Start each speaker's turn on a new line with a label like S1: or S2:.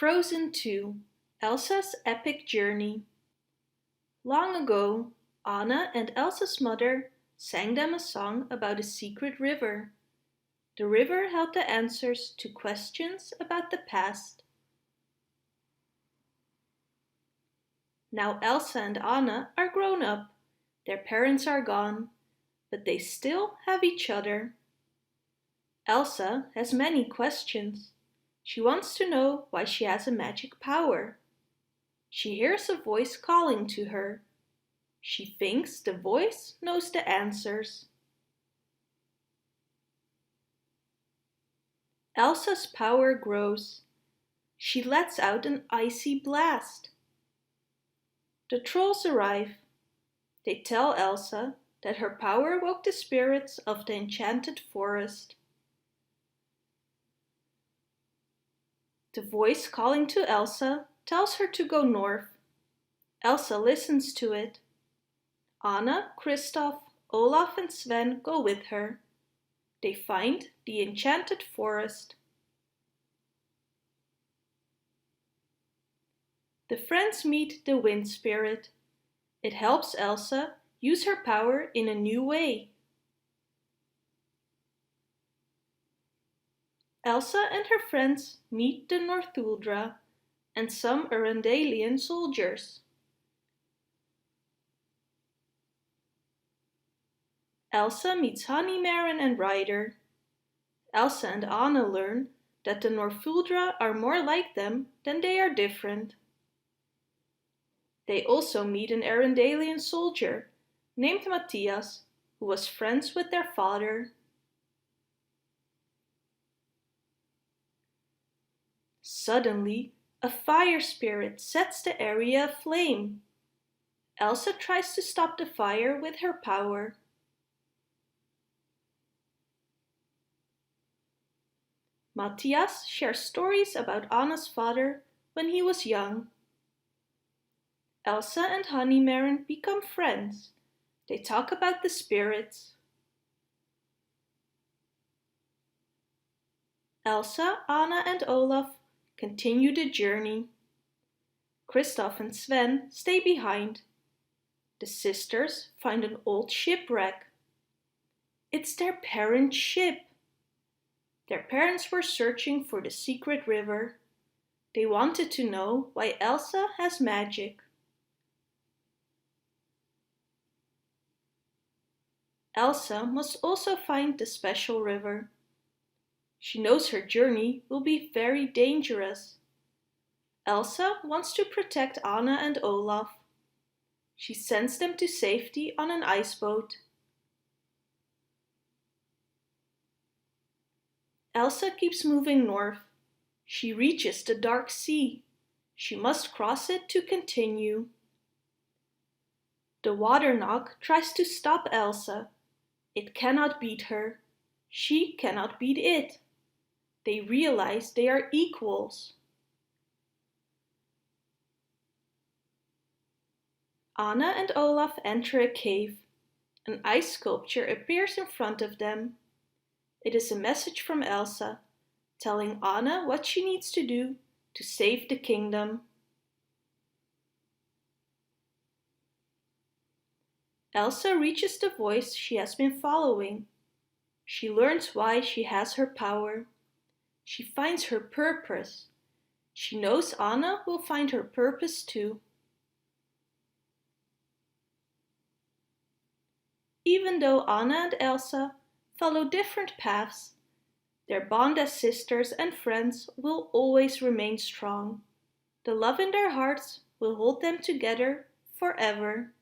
S1: Frozen 2, Elsa's Epic Journey. Long ago, Anna and Elsa's mother sang them a song about a secret river. The river held the answers to questions about the past. Now Elsa and Anna are grown up. Their parents are gone, but they still have each other. Elsa has many questions. She wants to know why she has a magic power. She hears a voice calling to her. She thinks the voice knows the answers. Elsa's power grows. She lets out an icy blast. The trolls arrive. They tell Elsa that her power woke the spirits of the enchanted forest. The voice calling to Elsa tells her to go north. Elsa listens to it. Anna, Kristoff, Olaf and Sven go with her. They find the enchanted forest. The friends meet the wind spirit. It helps Elsa use her power in a new way. Elsa and her friends meet the Northuldra and some Arundelian soldiers. Elsa meets Honeymaren and Ryder. Elsa and Anna learn that the Northuldra are more like them than they are different. They also meet an Arundelian soldier named Matthias, who was friends with their father. Suddenly, a fire spirit sets the area aflame. Elsa tries to stop the fire with her power. Matthias shares stories about Anna's father when he was young. Elsa and Honeymaren become friends. They talk about the spirits. Elsa, Anna and Olaf continue the journey. Kristoff and Sven stay behind. The sisters find an old shipwreck. It's their parents' ship. Their parents were searching for the secret river. They wanted to know why Elsa has magic. Elsa must also find the special river. She knows her journey will be very dangerous. Elsa wants to protect Anna and Olaf. She sends them to safety on an iceboat. Elsa keeps moving north. She reaches the dark sea. She must cross it to continue. The water Nog tries to stop Elsa. It cannot beat her. She cannot beat it. They realize they are equals. Anna and Olaf enter a cave. An ice sculpture appears in front of them. It is a message from Elsa, telling Anna what she needs to do to save the kingdom. Elsa reaches the voice she has been following. She learns why she has her power. She finds her purpose. She knows Anna will find her purpose too. Even though Anna and Elsa follow different paths, their bond as sisters and friends will always remain strong. The love in their hearts will hold them together forever.